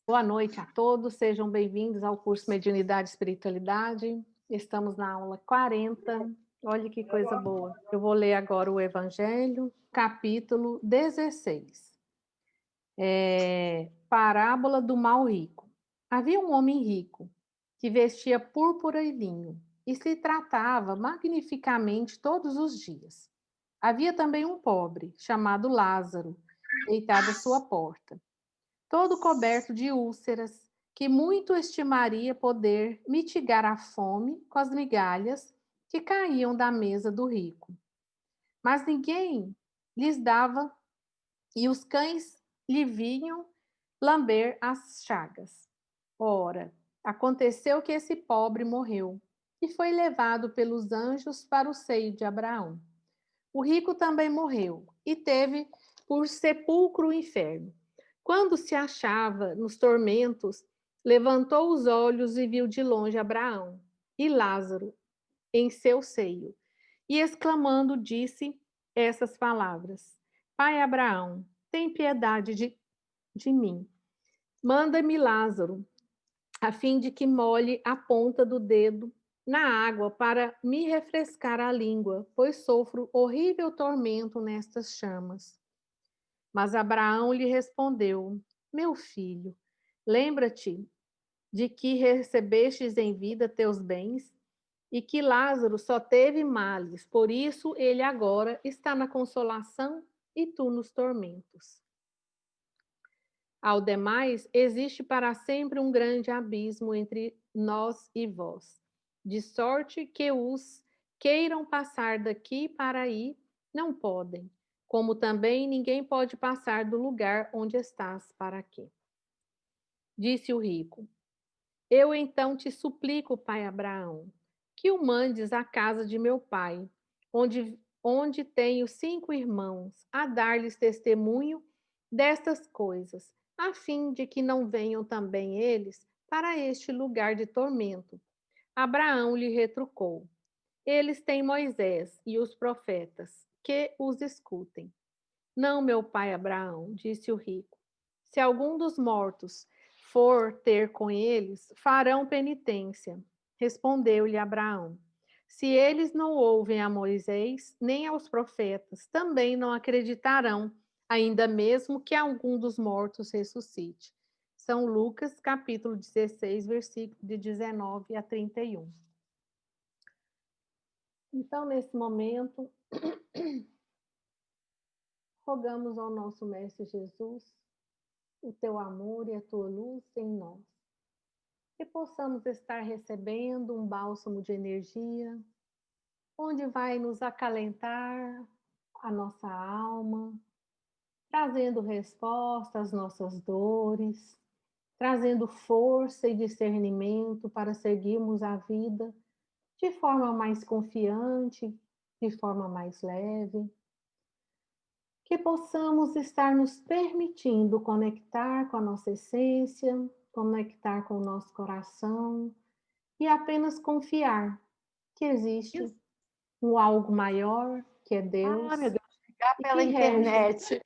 Boa noite a todos, sejam bem-vindos ao curso Mediunidade e Espiritualidade. Estamos na aula 40. Olha que coisa boa. Eu vou ler agora o Evangelho, capítulo 16. Parábola do mal rico. Havia um homem rico que vestia púrpura e linho e se tratava magnificamente todos os dias. Havia também um pobre, chamado Lázaro, deitado à sua porta, todo coberto de úlceras, que muito estimaria poder mitigar a fome com as migalhas que caíam da mesa do rico. Mas ninguém lhes dava, e os cães lhe vinham lamber as chagas. Ora, aconteceu que esse pobre morreu e foi levado pelos anjos para o seio de Abraão. O rico também morreu e teve por sepulcro o inferno. Quando se achava nos tormentos, levantou os olhos e viu de longe Abraão e Lázaro em seu seio. E exclamando, disse essas palavras: Pai Abraão, tem piedade de mim. Manda-me Lázaro, a fim de que molhe a ponta do dedo na água para me refrescar a língua, pois sofro horrível tormento nestas chamas. Mas Abraão lhe respondeu: Meu filho, lembra-te de que recebestes em vida teus bens e que Lázaro só teve males, por isso ele agora está na consolação e tu nos tormentos. Ao demais, existe para sempre um grande abismo entre nós e vós, de sorte que os queiram passar daqui para aí, não podem, como também ninguém pode passar do lugar onde estás para aqui. Disse o rico: Eu então te suplico, pai Abraão, que o mandes à casa de meu pai, onde tenho 5 irmãos, a dar-lhes testemunho destas coisas, a fim de que não venham também eles para este lugar de tormento. Abraão lhe retrucou: Eles têm Moisés e os profetas, que os escutem. Não, meu pai Abraão, disse o rico. Se algum dos mortos for ter com eles, farão penitência. Respondeu-lhe Abraão: Se eles não ouvem a Moisés, nem aos profetas, também não acreditarão, ainda mesmo que algum dos mortos ressuscite. São Lucas, capítulo 16, versículo de 19 a 31. Então, nesse momento, rogamos ao nosso Mestre Jesus o teu amor e a tua luz em nós. Que possamos estar recebendo um bálsamo de energia, onde vai nos acalentar a nossa alma, trazendo resposta às nossas dores, trazendo força e discernimento para seguirmos a vida de forma mais confiante, de forma mais leve. Que possamos estar nos permitindo conectar com a nossa essência, conectar com o nosso coração e apenas confiar que existe um algo maior, que é Deus, meu Deus, ligar e pela internet.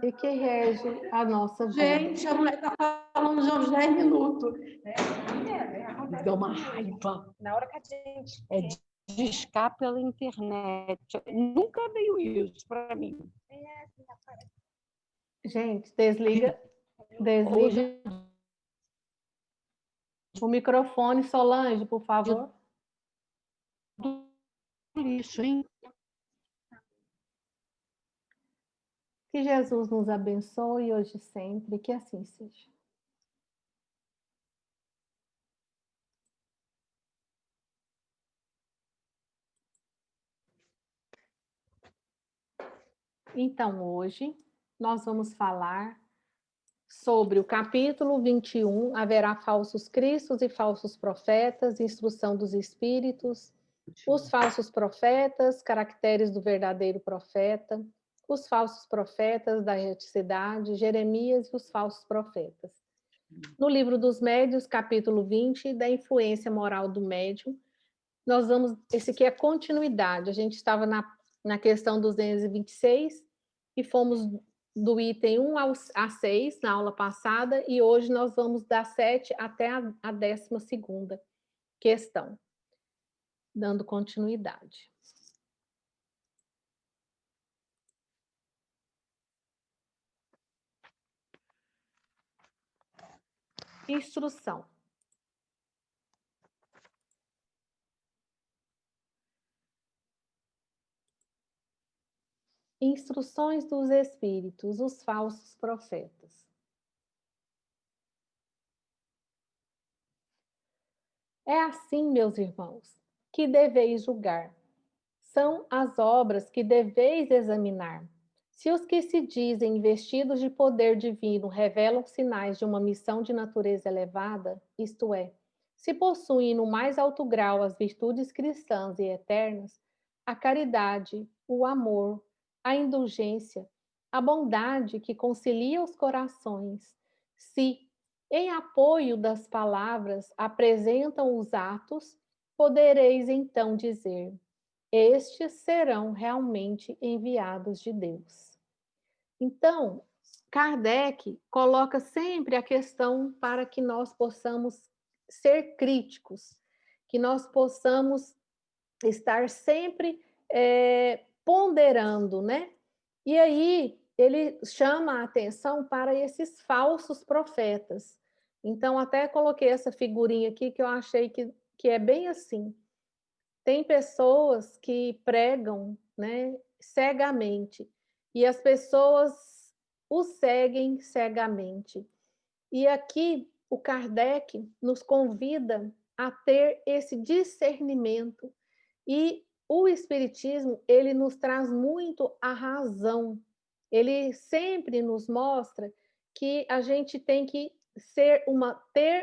E que rege a nossa vida. Gente, a mulher está falando já uns 10 minutos. Me deu uma raiva. Na hora que a gente... É discar pela internet. Nunca veio isso para mim. Gente, desliga o microfone, Solange, por favor. Isso, hein? Que Jesus nos abençoe hoje e sempre, que assim seja. Então, hoje, nós vamos falar sobre o capítulo 21, haverá falsos cristos e falsos profetas, instrução dos espíritos, os falsos profetas, caracteres do verdadeiro profeta, os falsos profetas da reticidade, Jeremias e os falsos profetas. No livro dos médiuns, capítulo 20, da influência moral do médium, nós vamos, esse aqui é a continuidade, a gente estava na questão 226 e fomos do item 1 a 6 na aula passada, e hoje nós vamos da 7 até a 12ª questão, dando continuidade. Instrução. Instruções dos espíritos, os falsos profetas. É assim, meus irmãos, que deveis julgar. São as obras que deveis examinar. Se os que se dizem investidos de poder divino revelam sinais de uma missão de natureza elevada, isto é, se possuem no mais alto grau as virtudes cristãs e eternas, a caridade, o amor, a indulgência, a bondade que concilia os corações, se, em apoio das palavras, apresentam os atos, podereis então dizer: estes serão realmente enviados de Deus. Então, Kardec coloca sempre a questão para que nós possamos ser críticos, que nós possamos estar sempre ponderando, né? E aí ele chama a atenção para esses falsos profetas. Então, até coloquei essa figurinha aqui que eu achei que é bem assim. Tem pessoas que pregam, né, cegamente, e as pessoas os seguem cegamente. E aqui o Kardec nos convida a ter esse discernimento, e o espiritismo, ele nos traz muito a razão. Ele sempre nos mostra que a gente tem que ter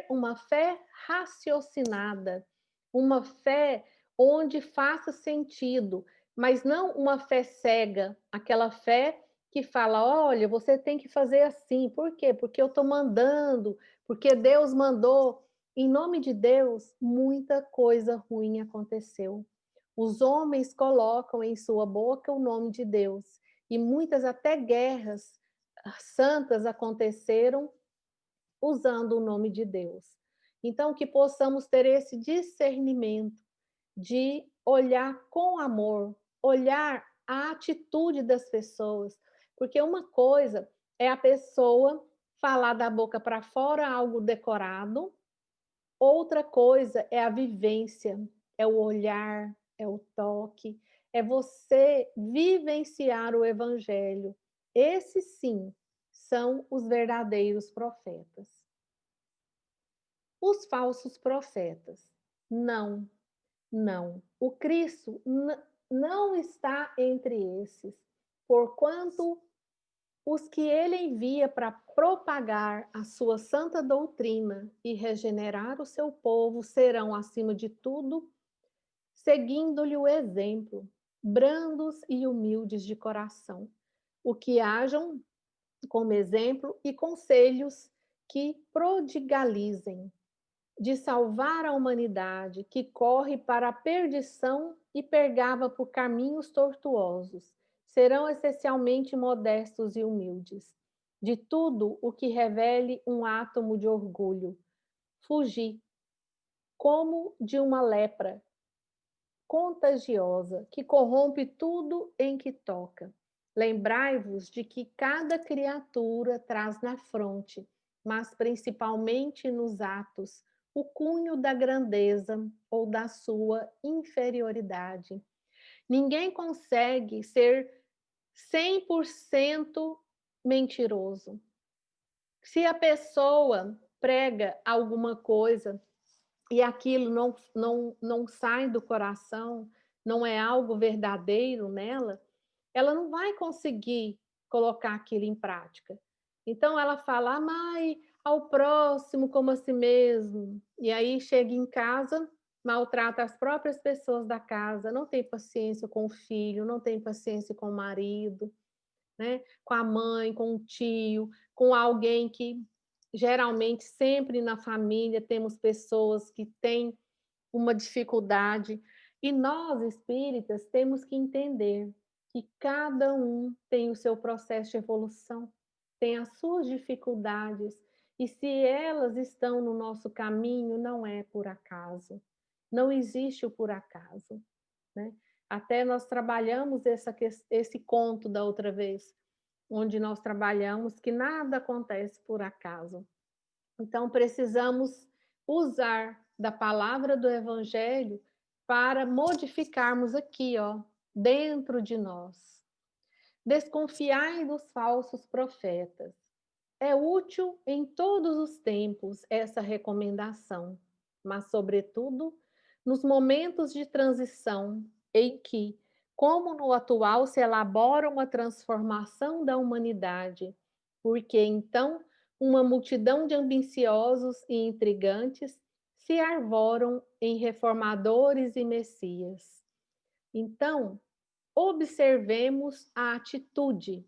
uma fé raciocinada, uma fé onde faça sentido, mas não uma fé cega, aquela fé que fala: olha, você tem que fazer assim. Por quê? Porque eu estou mandando, porque Deus mandou. Em nome de Deus, muita coisa ruim aconteceu. Os homens colocam em sua boca o nome de Deus, e muitas até guerras santas aconteceram usando o nome de Deus. Então, que possamos ter esse discernimento de olhar com amor, olhar a atitude das pessoas, porque uma coisa é a pessoa falar da boca para fora algo decorado, outra coisa é a vivência, é o olhar, é o toque, é você vivenciar o evangelho. Esses sim são os verdadeiros profetas. Os falsos profetas, não. Não, o Cristo não está entre esses, porquanto os que ele envia para propagar a sua santa doutrina e regenerar o seu povo serão, acima de tudo, seguindo-lhe o exemplo, brandos e humildes de coração, o que hajam como exemplo e conselhos que prodigalizem, de salvar a humanidade que corre para a perdição e pergava por caminhos tortuosos. Serão essencialmente modestos e humildes. De tudo o que revele um átomo de orgulho. Fugir, como de uma lepra contagiosa que corrompe tudo em que toca. Lembrai-vos de que cada criatura traz na fronte, mas principalmente nos atos, o cunho da grandeza ou da sua inferioridade. Ninguém consegue ser 100% mentiroso. Se a pessoa prega alguma coisa e aquilo não sai do coração, não é algo verdadeiro nela, ela não vai conseguir colocar aquilo em prática. Então ela fala: amai ao próximo como a si mesmo. E aí chega em casa, maltrata as próprias pessoas da casa, não tem paciência com o filho, não tem paciência com o marido, né? Com a mãe, com o tio, com alguém que geralmente sempre na família temos pessoas que têm uma dificuldade. E nós, espíritas, temos que entender que cada um tem o seu processo de evolução, tem as suas dificuldades, e se elas estão no nosso caminho, não é por acaso. Não existe o por acaso, né? Até nós trabalhamos esse conto da outra vez, onde nós trabalhamos que nada acontece por acaso. Então, precisamos usar da palavra do Evangelho para modificarmos aqui, ó, dentro de nós. Desconfiai dos falsos profetas. É útil em todos os tempos essa recomendação, mas, sobretudo, nos momentos de transição em que, como no atual, se elabora uma transformação da humanidade, porque então uma multidão de ambiciosos e intrigantes se arvoram em reformadores e messias. Então, observemos a atitude,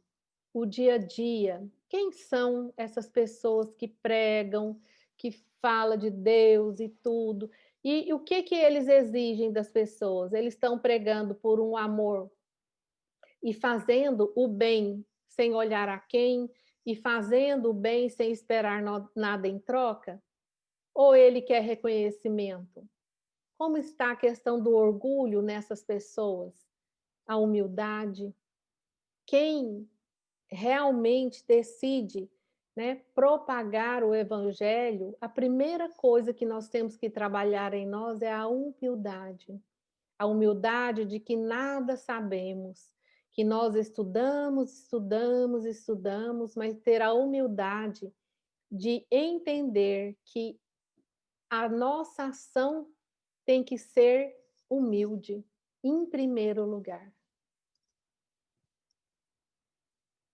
o dia a dia. Quem são essas pessoas que pregam, que falam de Deus e tudo? E o que eles exigem das pessoas? Eles estão pregando por um amor e fazendo o bem sem olhar a quem, e fazendo o bem sem esperar nada em troca? Ou ele quer reconhecimento? Como está a questão do orgulho nessas pessoas? A humildade? Quem realmente decide, né, propagar o evangelho, a primeira coisa que nós temos que trabalhar em nós é a humildade. A humildade de que nada sabemos, que nós estudamos, estudamos, estudamos, mas ter a humildade de entender que a nossa ação tem que ser humilde, em primeiro lugar.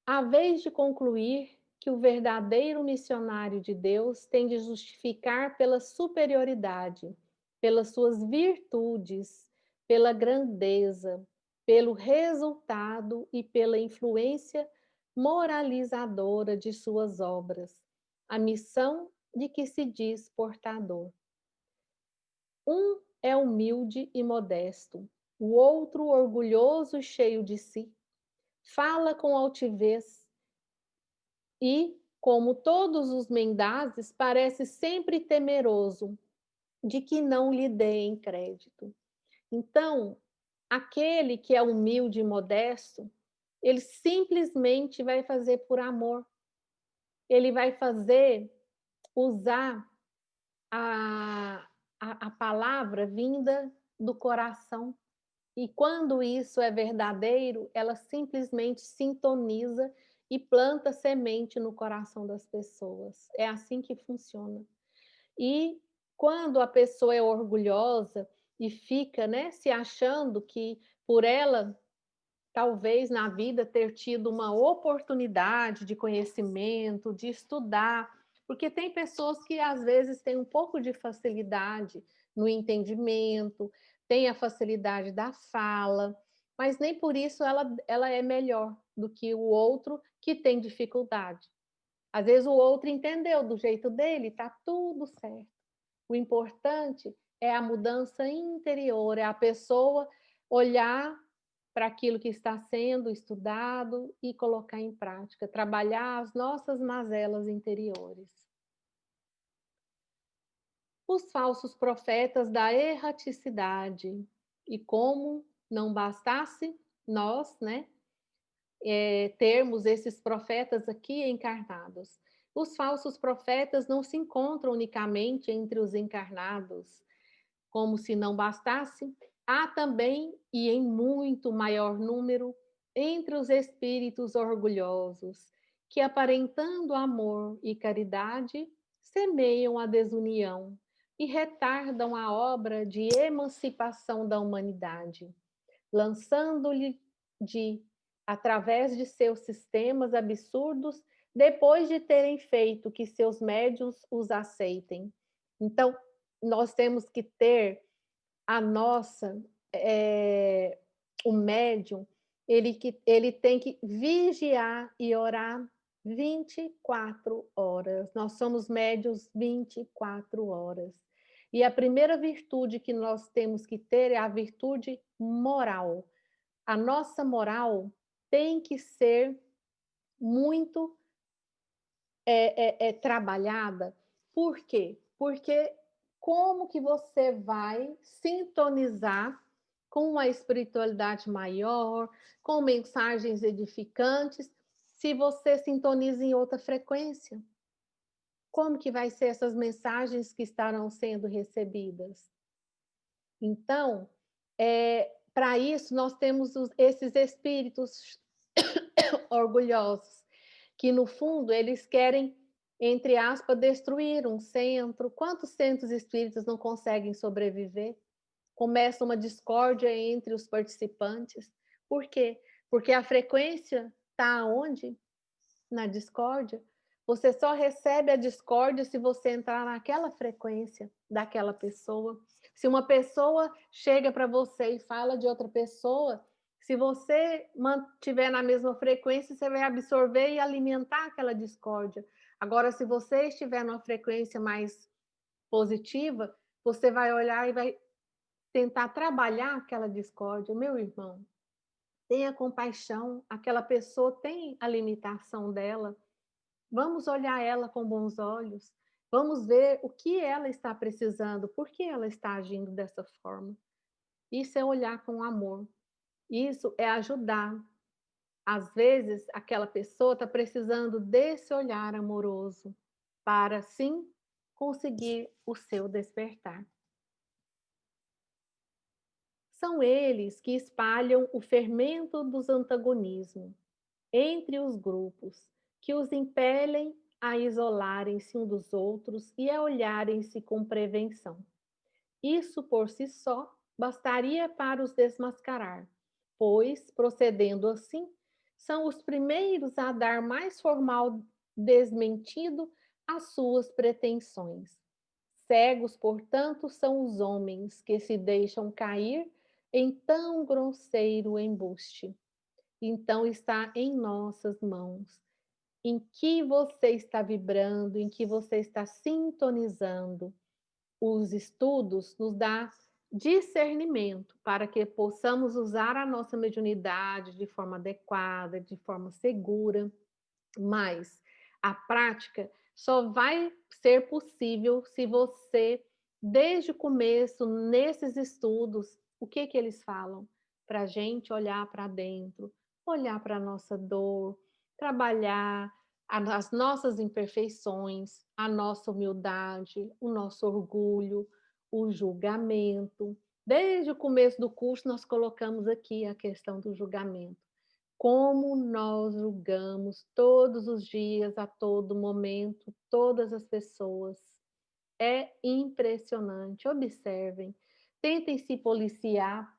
A vez de concluir que o verdadeiro missionário de Deus tem de justificar pela superioridade, pelas suas virtudes, pela grandeza, pelo resultado e pela influência moralizadora de suas obras, a missão de que se diz portador. Um é humilde e modesto, o outro orgulhoso e cheio de si. Fala com altivez e, como todos os mendazes, parece sempre temeroso de que não lhe deem crédito. Então, aquele que é humilde e modesto, ele simplesmente vai fazer por amor. Ele vai fazer, usar a palavra vinda do coração. E quando isso é verdadeiro, ela simplesmente sintoniza e planta semente no coração das pessoas. É assim que funciona. E quando a pessoa é orgulhosa e fica, né, se achando que por ela, talvez na vida, ter tido uma oportunidade de conhecimento, de estudar, porque tem pessoas que às vezes têm um pouco de facilidade no entendimento, tem a facilidade da fala, mas nem por isso ela é melhor do que o outro que tem dificuldade. Às vezes o outro entendeu do jeito dele, está tudo certo. O importante é a mudança interior, é a pessoa olhar para aquilo que está sendo estudado e colocar em prática, trabalhar as nossas mazelas interiores. Os falsos profetas da erraticidade. E como não bastasse nós, né, termos esses profetas aqui encarnados. Os falsos profetas não se encontram unicamente entre os encarnados, como se não bastasse, há também, e em muito maior número, entre os espíritos orgulhosos, que, aparentando amor e caridade, semeiam a desunião e retardam a obra de emancipação da humanidade, lançando-lhe através de seus sistemas absurdos, depois de terem feito que seus médiuns os aceitem. Então, nós temos que ter a nossa, o médium, ele tem que vigiar e orar 24 horas. Nós somos médios 24 horas. E a primeira virtude que nós temos que ter é a virtude moral, A nossa moral tem que ser muito trabalhada. Por quê? Porque como que você vai sintonizar com uma espiritualidade maior, com mensagens edificantes, se você sintoniza em outra frequência? Como que vai ser essas mensagens que estarão sendo recebidas? Então, para isso, nós temos esses espíritos orgulhosos, que no fundo eles querem, entre aspas, destruir um centro. Quantos centros espíritas não conseguem sobreviver? Começa uma discórdia entre os participantes. Por quê? Porque a frequência está onde? Na discórdia. Você só recebe a discórdia se você entrar naquela frequência daquela pessoa. Se uma pessoa chega para você e fala de outra pessoa, se você mantiver na mesma frequência, você vai absorver e alimentar aquela discórdia. Agora, se você estiver numa frequência mais positiva, você vai olhar e vai tentar trabalhar aquela discórdia. Meu irmão, tenha compaixão, aquela pessoa tem a limitação dela. Vamos olhar ela com bons olhos. Vamos ver o que ela está precisando, por que ela está agindo dessa forma. Isso é olhar com amor. Isso é ajudar. Às vezes, aquela pessoa está precisando desse olhar amoroso para, sim, conseguir o seu despertar. São eles que espalham o fermento dos antagonismos entre os grupos, que os impelem a isolarem-se um dos outros e a olharem-se com prevenção. Isso por si só bastaria para os desmascarar, pois, procedendo assim, são os primeiros a dar mais formal desmentido às suas pretensões. Cegos, portanto, são os homens que se deixam cair em tão grosseiro embuste. Então está em nossas mãos. Em que você está vibrando, em que você está sintonizando. Os estudos nos dão discernimento para que possamos usar a nossa mediunidade de forma adequada, de forma segura, mas a prática só vai ser possível se você, desde o começo, nesses estudos, o que que eles falam? Para a gente olhar para dentro, olhar para a nossa dor, trabalhar as nossas imperfeições, a nossa humildade, o nosso orgulho, o julgamento. Desde o começo do curso, nós colocamos aqui a questão do julgamento. Como nós julgamos todos os dias, a todo momento, todas as pessoas. É impressionante. Observem. Tentem se policiar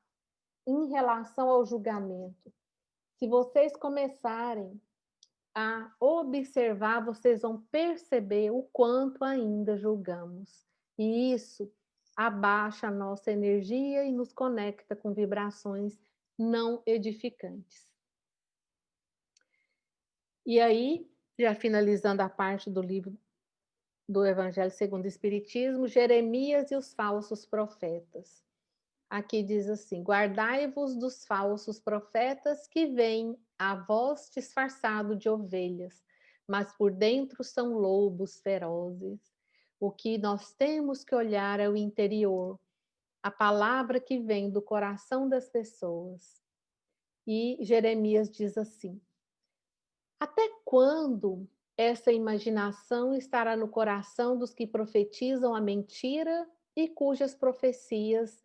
em relação ao julgamento. Se vocês começarem a observar, vocês vão perceber o quanto ainda julgamos. E isso abaixa a nossa energia e nos conecta com vibrações não edificantes. E aí, já finalizando a parte do livro do Evangelho segundo o Espiritismo, Jeremias e os falsos profetas. Aqui diz assim: guardai-vos dos falsos profetas que vêm a vós disfarçado de ovelhas, mas por dentro são lobos ferozes. O que nós temos que olhar é o interior, a palavra que vem do coração das pessoas. E Jeremias diz assim: até quando essa imaginação estará no coração dos que profetizam a mentira e cujas profecias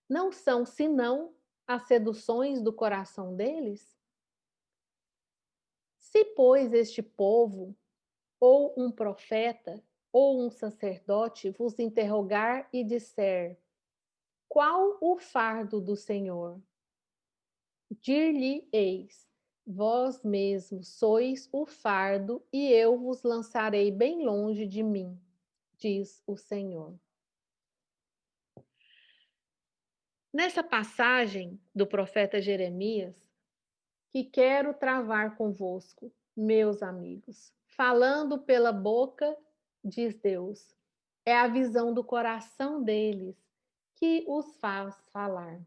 não são senão as seduções do coração deles? Se, pois, este povo, ou um profeta, ou um sacerdote vos interrogar e disser: qual o fardo do Senhor? Dir-lhe-eis: vós mesmos sois o fardo, e eu vos lançarei bem longe de mim, diz o Senhor. Nessa passagem do profeta Jeremias, que quero travar convosco, meus amigos, falando pela boca, diz Deus, é a visão do coração deles que os faz falar.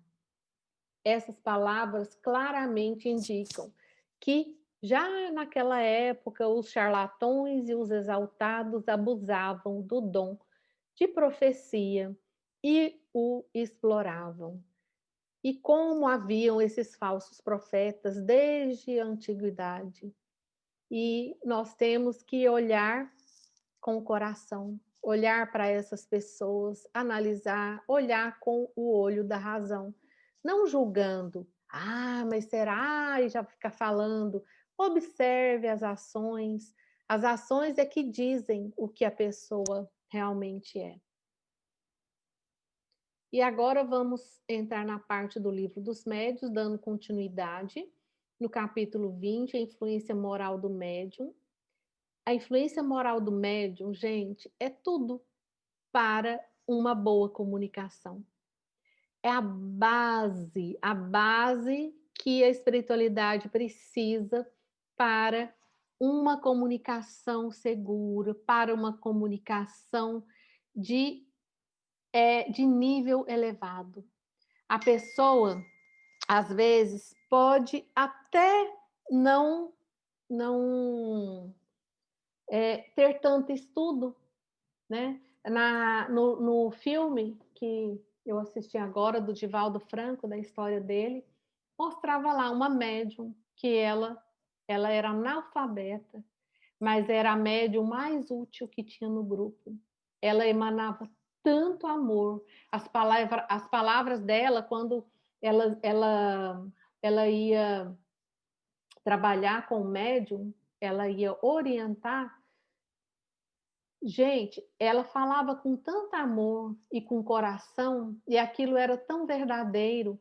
essas palavras claramente indicam que já naquela época os charlatões e os exaltados abusavam do dom de profecia e o exploravam. E como haviam esses falsos profetas desde a antiguidade. E nós temos que olhar com o coração, olhar para essas pessoas, analisar, olhar com o olho da razão, não julgando. Ah, mas será? E já fica falando. Observe as ações. As ações é que dizem o que a pessoa realmente é. E agora vamos entrar na parte do livro dos médiuns, dando continuidade. No capítulo 20, a influência moral do médium. A influência moral do médium, gente, é tudo para uma boa comunicação. É a base que a espiritualidade precisa para uma comunicação segura, para uma comunicação de nível elevado. A pessoa, às vezes, pode até não ter tanto estudo, né? No filme que eu assisti agora, do Divaldo Franco, da história dele, mostrava lá uma médium que ela era analfabeta, mas era a médium mais útil que tinha no grupo. Ela emanava tanto amor. As palavras dela, quando ela ia trabalhar com o médium, ela ia orientar. Gente, ela falava com tanto amor e com coração, e aquilo era tão verdadeiro,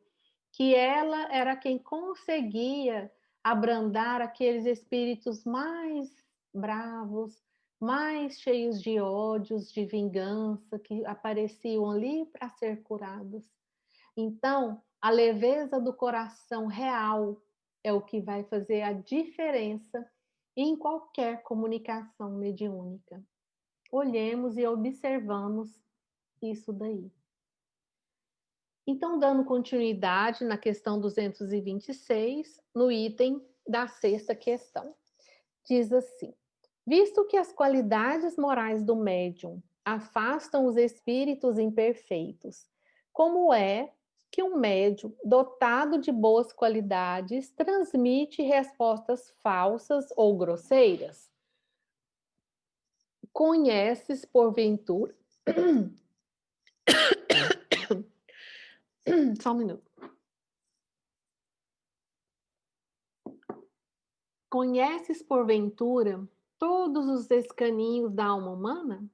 que ela era quem conseguia abrandar aqueles espíritos mais bravos, mais cheios de ódios, de vingança, que apareciam ali para ser curados. Então, a leveza do coração real é o que vai fazer a diferença em qualquer comunicação mediúnica. Olhemos e observamos isso daí. Então, dando continuidade na questão 226, no item da sexta questão, diz assim: visto que as qualidades morais do médium afastam os espíritos imperfeitos, como é que um médium dotado de boas qualidades transmite respostas falsas ou grosseiras? Conheces, porventura. Só um minuto. Conheces, porventura, todos os escaninhos da alma humana?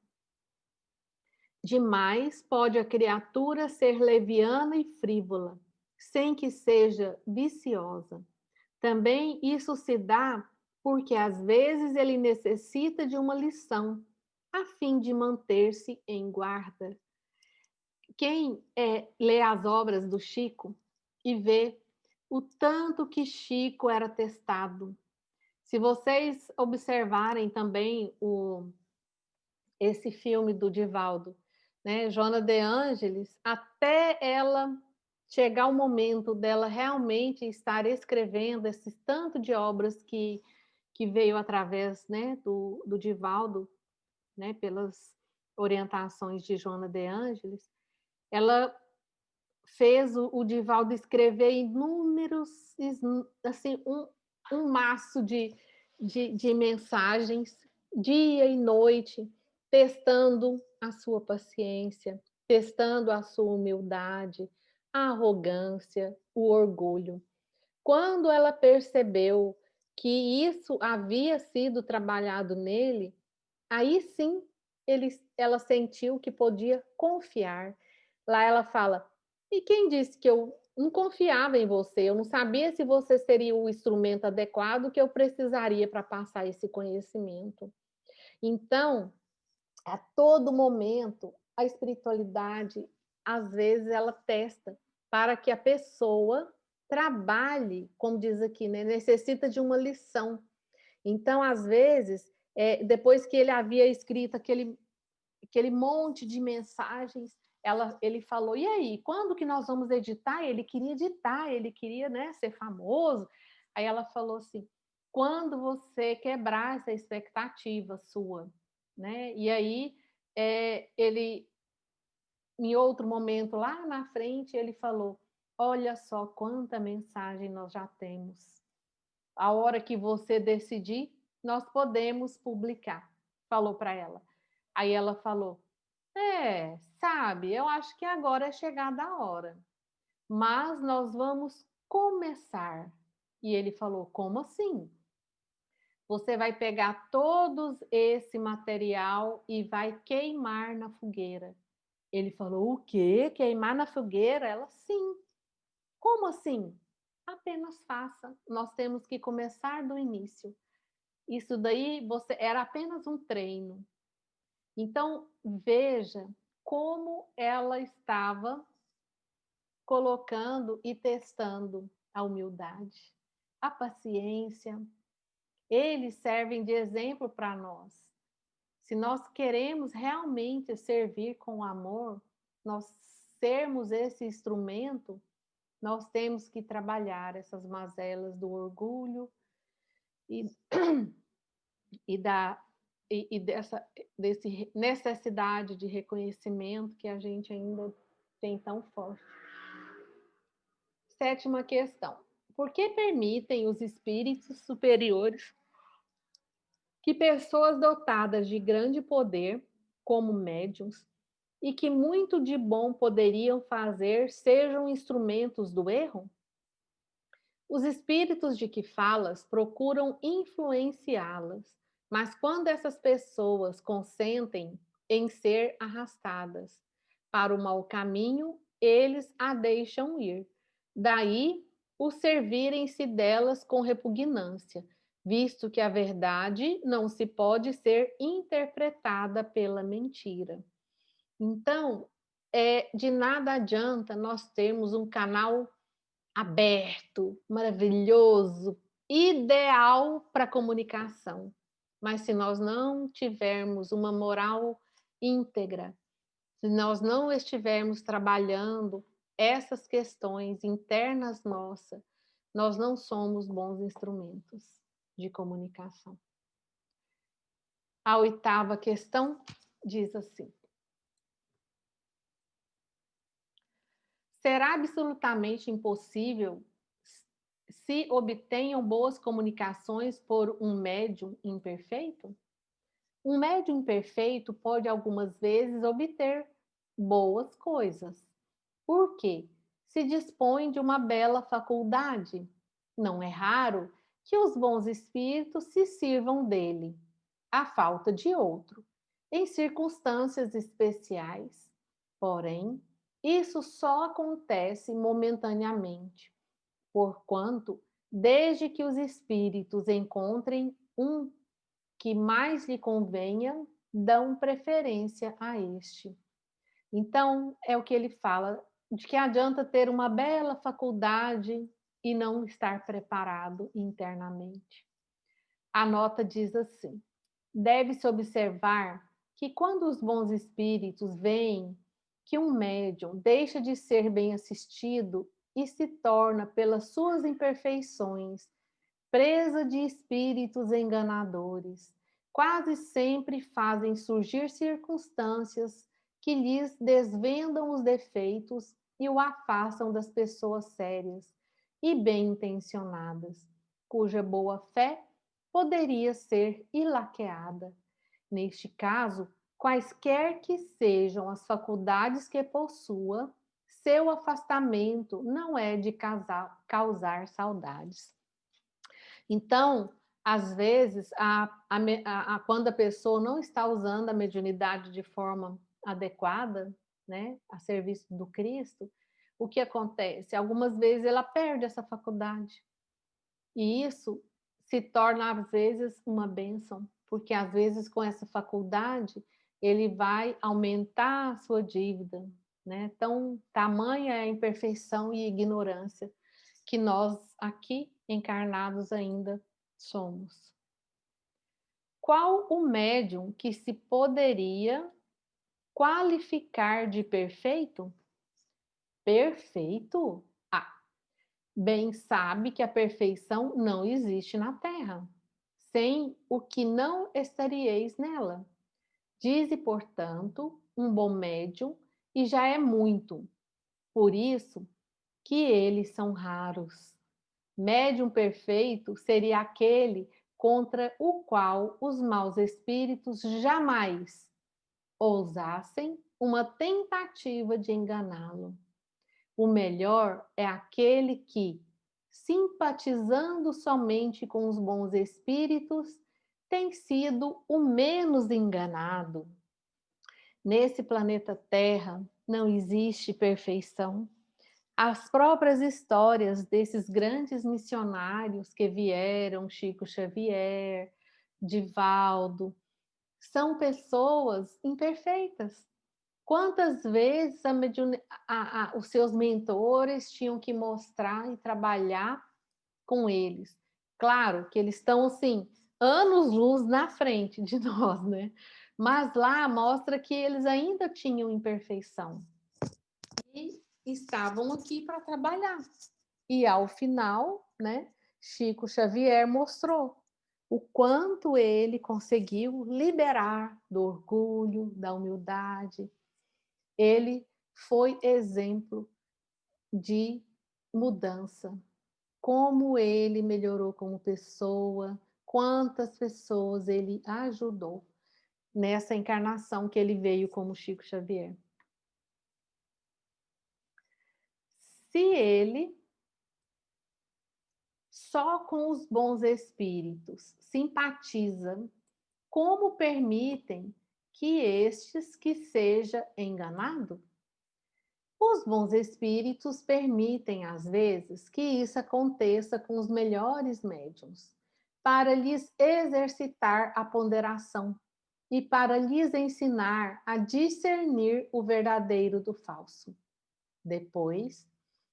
Demais pode a criatura ser leviana e frívola, sem que seja viciosa. Também isso se dá porque às vezes ele necessita de uma lição, a fim de manter-se em guarda. Quem lê as obras do Chico e vê o tanto que Chico era testado. Se vocês observarem também esse filme do Divaldo, né, Joana de Ângeles, até ela chegar o momento dela realmente estar escrevendo esse tanto de obras que veio através, né, do Divaldo, né, pelas orientações de Joana de Ângeles, ela fez o Divaldo escrever inúmeros, assim, um maço de mensagens, dia e noite, testando a sua paciência, testando a sua humildade, a arrogância, o orgulho. Quando ela percebeu que isso havia sido trabalhado nele, aí sim ela sentiu que podia confiar. Lá ela fala: e quem disse que eu não confiava em você? Eu não sabia se você seria o instrumento adequado que eu precisaria para passar esse conhecimento. Então, a todo momento, a espiritualidade, às vezes, ela testa para que a pessoa trabalhe, como diz aqui, né? Necessita de uma lição. Então, às vezes, depois que ele havia escrito aquele monte de mensagens, ele falou, e aí, quando que nós vamos editar? Ele queria editar, ele queria, né, ser famoso. Aí ela falou assim, quando você quebrar essa expectativa sua, né? E aí, ele, em outro momento, lá na frente, ele falou, olha só quanta mensagem nós já temos. A hora que você decidir, nós podemos publicar, falou para ela. Aí ela falou, sabe, eu acho que agora é chegada a hora, mas nós vamos começar. E ele falou, como assim? Você vai pegar todo esse material e vai queimar na fogueira. Ele falou, o quê? Queimar na fogueira? Ela, sim. Como assim? Apenas faça. Nós temos que começar do início. Isso daí era apenas um treino. Então, veja como ela estava colocando e testando a humildade, a paciência. Eles servem de exemplo para nós. Se nós queremos realmente servir com amor, nós sermos esse instrumento, nós temos que trabalhar essas mazelas do orgulho e, dessa necessidade de reconhecimento que a gente ainda tem tão forte. Sétima questão. Por que permitem os espíritos superiores que pessoas dotadas de grande poder, como médiuns, e que muito de bom poderiam fazer, sejam instrumentos do erro? Os espíritos de que falas procuram influenciá-las, mas quando essas pessoas consentem em ser arrastadas para o mau caminho, eles a deixam ir. Daí o servirem-se delas com repugnância, visto que a verdade não se pode ser interpretada pela mentira. Então, de nada adianta nós termos um canal aberto, maravilhoso, ideal para comunicação. Mas se nós não tivermos uma moral íntegra, se nós não estivermos trabalhando essas questões internas nossas, nós não somos bons instrumentos de comunicação. A oitava questão diz assim: será absolutamente impossível se obtenham boas comunicações por um médium imperfeito? Um médium imperfeito pode algumas vezes obter boas coisas. Por quê? Se dispõe de uma bela faculdade. Não é raro que os bons espíritos se sirvam dele, à falta de outro, em circunstâncias especiais. Porém, isso só acontece momentaneamente, porquanto, desde que os espíritos encontrem um que mais lhe convenha, dão preferência a este. Então, é o que ele fala, de que adianta ter uma bela faculdade e não estar preparado internamente. A nota diz assim: deve-se observar que quando os bons espíritos veem que um médium deixa de ser bem assistido e se torna, pelas suas imperfeições, presa de espíritos enganadores, quase sempre fazem surgir circunstâncias que lhes desvendam os defeitos e o afastam das pessoas sérias e bem intencionadas, cuja boa fé poderia ser ilaqueada. Neste caso, quaisquer que sejam as faculdades que possua, seu afastamento não é de causar saudades. Então, às vezes, quando a pessoa não está usando a mediunidade de forma adequada, né, a serviço do Cristo, o que acontece? Algumas vezes ela perde essa faculdade. E isso se torna, às vezes, uma bênção, porque, às vezes, com essa faculdade, ele vai aumentar a sua dívida, né? Então, tamanha é a imperfeição e ignorância que nós, aqui, encarnados, ainda somos. Qual o médium que se poderia qualificar de perfeito? Perfeito? Ah, bem sabe que a perfeição não existe na terra, sem o que não estaríeis nela. Dize, portanto, um bom médium, e já é muito. Por isso que eles são raros. Médium perfeito seria aquele contra o qual os maus espíritos jamais ousassem uma tentativa de enganá-lo. O melhor é aquele que, simpatizando somente com os bons espíritos, tem sido o menos enganado. Nesse planeta Terra não existe perfeição. As próprias histórias desses grandes missionários que vieram, Chico Xavier, Divaldo, são pessoas imperfeitas. Quantas vezes os seus mentores tinham que mostrar e trabalhar com eles? Claro que eles estão, assim, anos-luz na frente de nós, né? Mas lá mostra que eles ainda tinham imperfeição e estavam aqui para trabalhar. E ao final, né, Chico Xavier mostrou o quanto ele conseguiu liberar do orgulho, da humildade. Ele foi exemplo de mudança. Como ele melhorou como pessoa, quantas pessoas ele ajudou nessa encarnação que ele veio como Chico Xavier. Se ele só com os bons espíritos simpatiza, como permitem que estes que seja enganado? Os bons espíritos permitem, às vezes, que isso aconteça com os melhores médiuns, para lhes exercitar a ponderação e para lhes ensinar a discernir o verdadeiro do falso. Depois,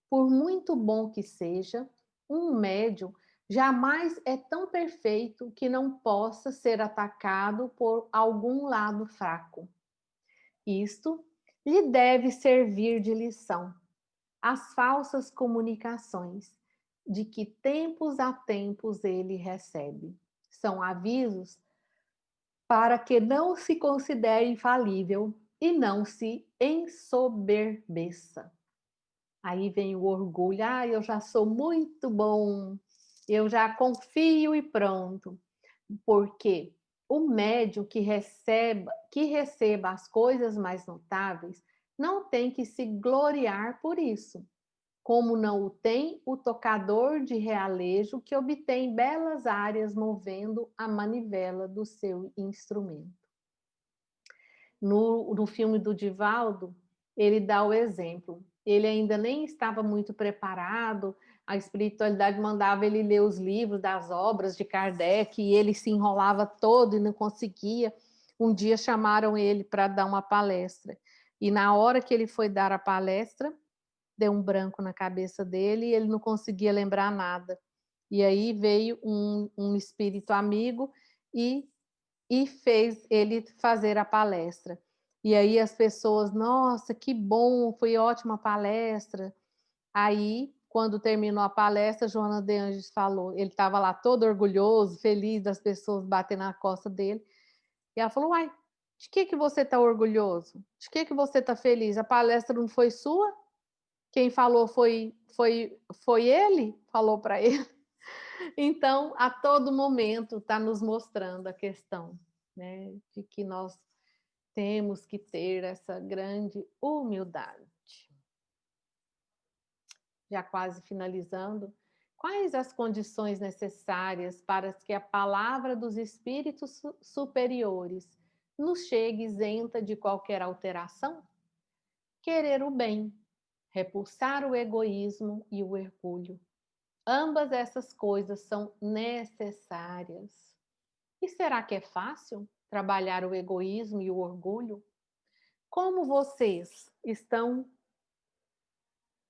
por muito bom que seja, um médium jamais é tão perfeito que não possa ser atacado por algum lado fraco. Isto lhe deve servir de lição. As falsas comunicações, de que tempos a tempos ele recebe, são avisos para que não se considere infalível e não se ensoberbeça. Aí vem o orgulho, eu já sou muito bom, eu já confio e pronto. Porque o médium que receba as coisas mais notáveis não tem que se gloriar por isso, como não o tem o tocador de realejo que obtém belas áreas movendo a manivela do seu instrumento. No filme do Divaldo, ele dá o exemplo. Ele ainda nem estava muito preparado, a espiritualidade mandava ele ler os livros das obras de Kardec e ele se enrolava todo e não conseguia. Um dia chamaram ele para dar uma palestra. E na hora que ele foi dar a palestra, deu um branco na cabeça dele e ele não conseguia lembrar nada. E aí veio um espírito amigo e fez ele fazer a palestra. E aí as pessoas, nossa, que bom, foi ótima a palestra. Aí, quando terminou a palestra, Joana de Anjos falou, ele estava lá todo orgulhoso, feliz das pessoas batendo na costa dele. E ela falou, uai, de que você está orgulhoso? De que você está feliz? A palestra não foi sua? Quem falou foi ele? Falou para ele. Então, a todo momento está nos mostrando a questão, né, de que nós temos que ter essa grande humildade. Já quase finalizando, quais as condições necessárias para que a palavra dos espíritos superiores nos chegue isenta de qualquer alteração? Querer o bem, repulsar o egoísmo e o orgulho. Ambas essas coisas são necessárias. E será que é fácil trabalhar o egoísmo e o orgulho? Como vocês estão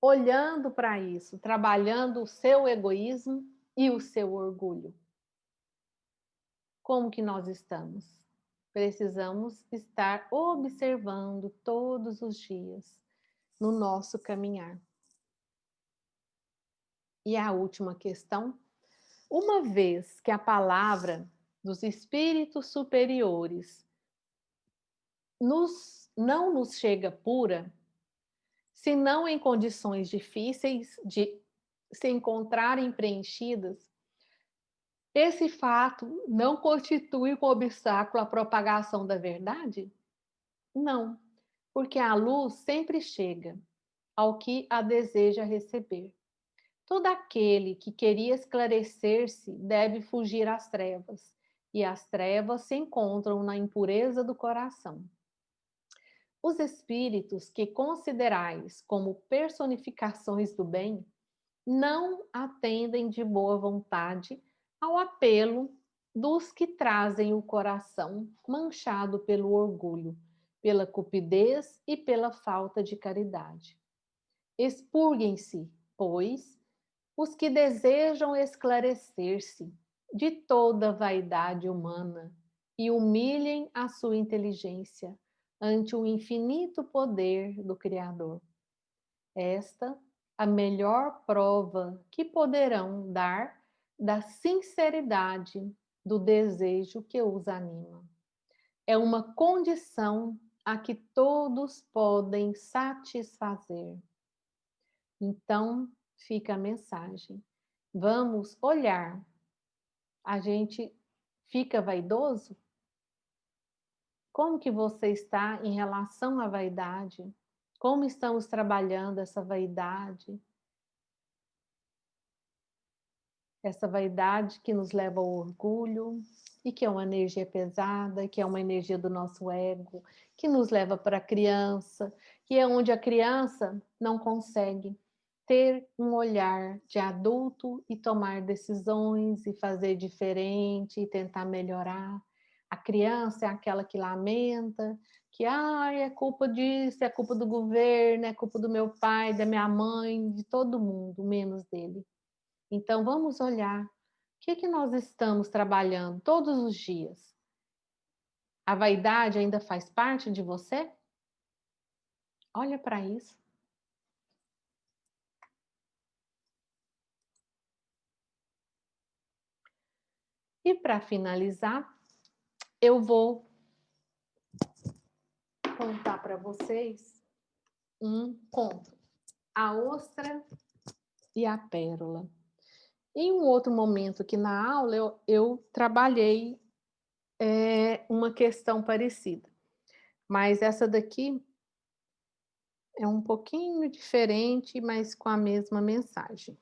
olhando para isso, trabalhando o seu egoísmo e o seu orgulho? Como que nós estamos? Precisamos estar observando todos os dias no nosso caminhar. E a última questão: uma vez que a palavra dos espíritos superiores não nos chega pura, se não em condições difíceis de se encontrarem preenchidas, esse fato não constitui um obstáculo à propagação da verdade? Não, porque a luz sempre chega ao que a deseja receber. Todo aquele que queria esclarecer-se deve fugir às trevas, e as trevas se encontram na impureza do coração. Os espíritos que considerais como personificações do bem não atendem de boa vontade ao apelo dos que trazem o coração manchado pelo orgulho, pela cupidez e pela falta de caridade. Expurguem-se, pois, os que desejam esclarecer-se de toda vaidade humana e humilhem a sua inteligência ante o infinito poder do Criador. Esta a melhor prova que poderão dar da sinceridade do desejo que os anima. É uma condição a que todos podem satisfazer. Então, fica a mensagem. Vamos olhar. A gente fica vaidoso? Como que você está em relação à vaidade? Como estamos trabalhando essa vaidade? Essa vaidade que nos leva ao orgulho e que é uma energia pesada, que é uma energia do nosso ego, que nos leva para a criança, que é onde a criança não consegue ter um olhar de adulto e tomar decisões e fazer diferente e tentar melhorar. A criança é aquela que lamenta, que é culpa disso, é culpa do governo, é culpa do meu pai, da minha mãe, de todo mundo, menos dele. Então vamos olhar o que nós estamos trabalhando todos os dias. A vaidade ainda faz parte de você? Olha para isso. E para finalizar, eu vou contar para vocês um conto. A ostra e a pérola. Em um outro momento aqui na aula, eu trabalhei uma questão parecida. Mas essa daqui é um pouquinho diferente, mas com a mesma mensagem.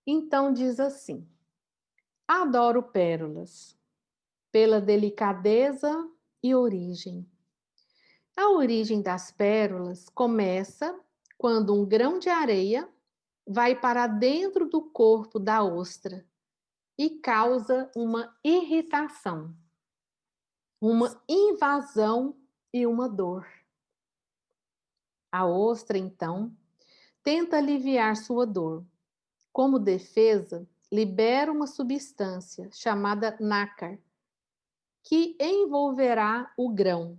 Então diz assim: adoro pérolas, pela delicadeza e origem. A origem das pérolas começa quando um grão de areia vai para dentro do corpo da ostra e causa uma irritação, uma invasão e uma dor. A ostra, então, tenta aliviar sua dor. Como defesa, libera uma substância chamada nácar, que envolverá o grão.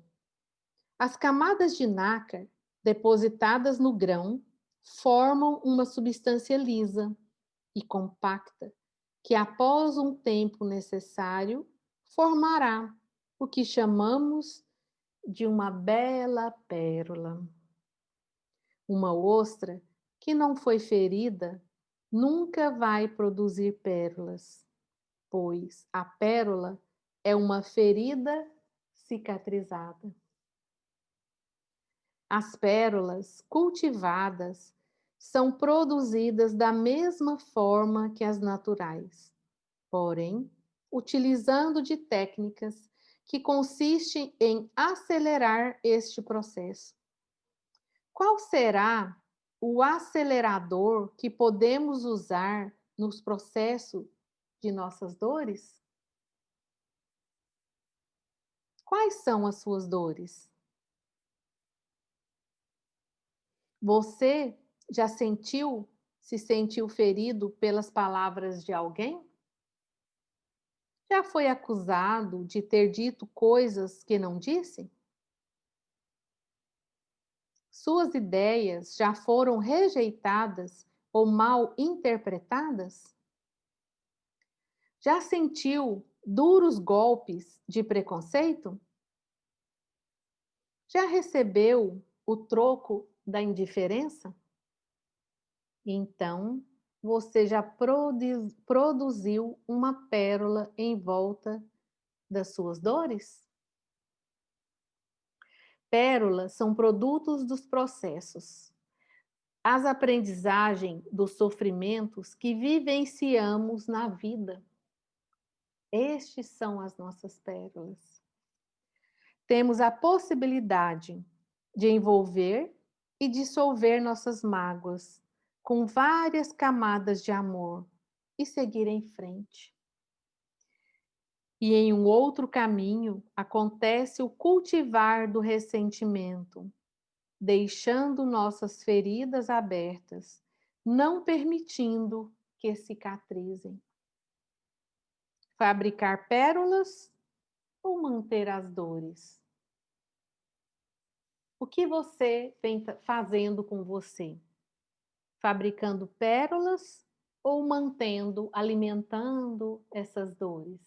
As camadas de nácar depositadas no grão formam uma substância lisa e compacta, que após um tempo necessário formará o que chamamos de uma bela pérola. Uma ostra que não foi ferida nunca vai produzir pérolas, pois a pérola é uma ferida cicatrizada. As pérolas cultivadas são produzidas da mesma forma que as naturais, porém, utilizando de técnicas que consistem em acelerar este processo. Qual será o acelerador que podemos usar nos processos de nossas dores? Quais são as suas dores? Você já se sentiu ferido pelas palavras de alguém? Já foi acusado de ter dito coisas que não disse? Suas ideias já foram rejeitadas ou mal interpretadas? Já sentiu duros golpes de preconceito? Já recebeu o troco da indiferença? Então, você já produziu uma pérola em volta das suas dores? Pérolas são produtos dos processos, as aprendizagens dos sofrimentos que vivenciamos na vida. Estes são as nossas pérolas. Temos a possibilidade de envolver e dissolver nossas mágoas com várias camadas de amor e seguir em frente. E em um outro caminho acontece o cultivar do ressentimento, deixando nossas feridas abertas, não permitindo que cicatrizem. Fabricar pérolas ou manter as dores? O que você vem fazendo com você? Fabricando pérolas ou mantendo, alimentando essas dores?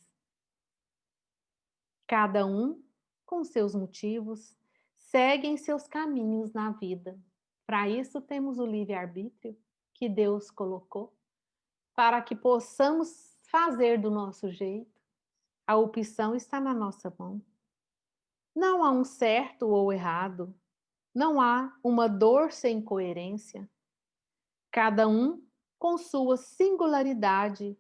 Cada um, com seus motivos, seguem seus caminhos na vida. Para isso temos o livre-arbítrio que Deus colocou, para que possamos fazer do nosso jeito. A opção está na nossa mão. Não há um certo ou errado, não há uma dor sem coerência. Cada um, com sua singularidade,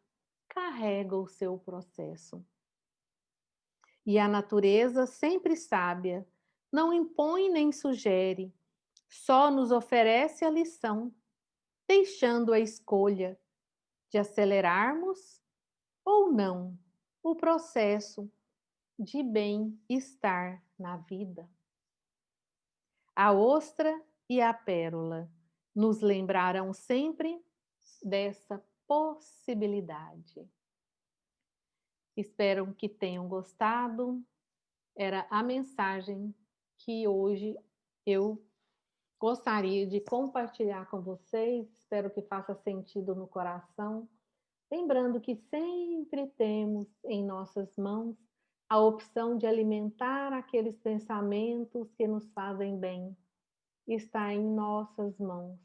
carrega o seu processo. E a natureza, sempre sábia, não impõe nem sugere, só nos oferece a lição, deixando a escolha de acelerarmos ou não o processo de bem-estar na vida. A ostra e a pérola nos lembrarão sempre dessa possibilidade. Espero que tenham gostado. Era a mensagem que hoje eu gostaria de compartilhar com vocês. Espero que faça sentido no coração. Lembrando que sempre temos em nossas mãos a opção de alimentar aqueles pensamentos que nos fazem bem. Está em nossas mãos.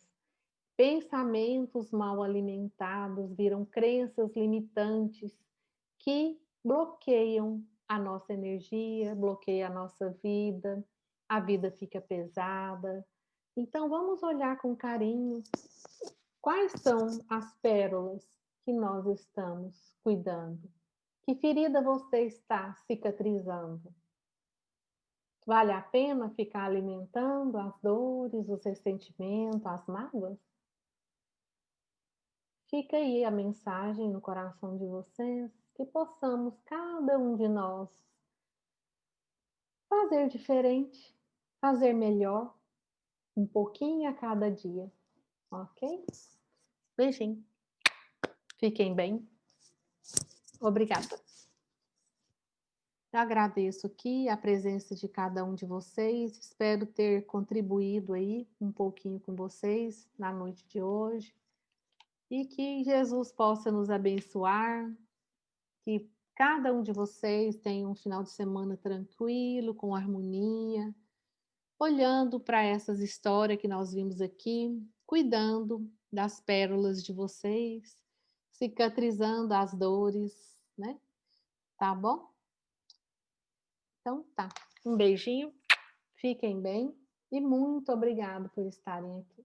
Pensamentos mal alimentados viram crenças limitantes que bloqueiam a nossa energia, bloqueiam a nossa vida, a vida fica pesada. Então vamos olhar com carinho quais são as pérolas que nós estamos cuidando. Que ferida você está cicatrizando? Vale a pena ficar alimentando as dores, os ressentimentos, as mágoas? Fica aí a mensagem no coração de vocês, que possamos, cada um de nós, fazer diferente, fazer melhor, um pouquinho a cada dia, ok? Beijinho. Fiquem bem. Obrigada. Eu agradeço aqui a presença de cada um de vocês. Espero ter contribuído aí um pouquinho com vocês na noite de hoje. E que Jesus possa nos abençoar, que cada um de vocês tenha um final de semana tranquilo, com harmonia, olhando para essas histórias que nós vimos aqui, cuidando das pérolas de vocês, cicatrizando as dores, né? Tá bom? Então tá. Um beijinho, fiquem bem e muito obrigado por estarem aqui.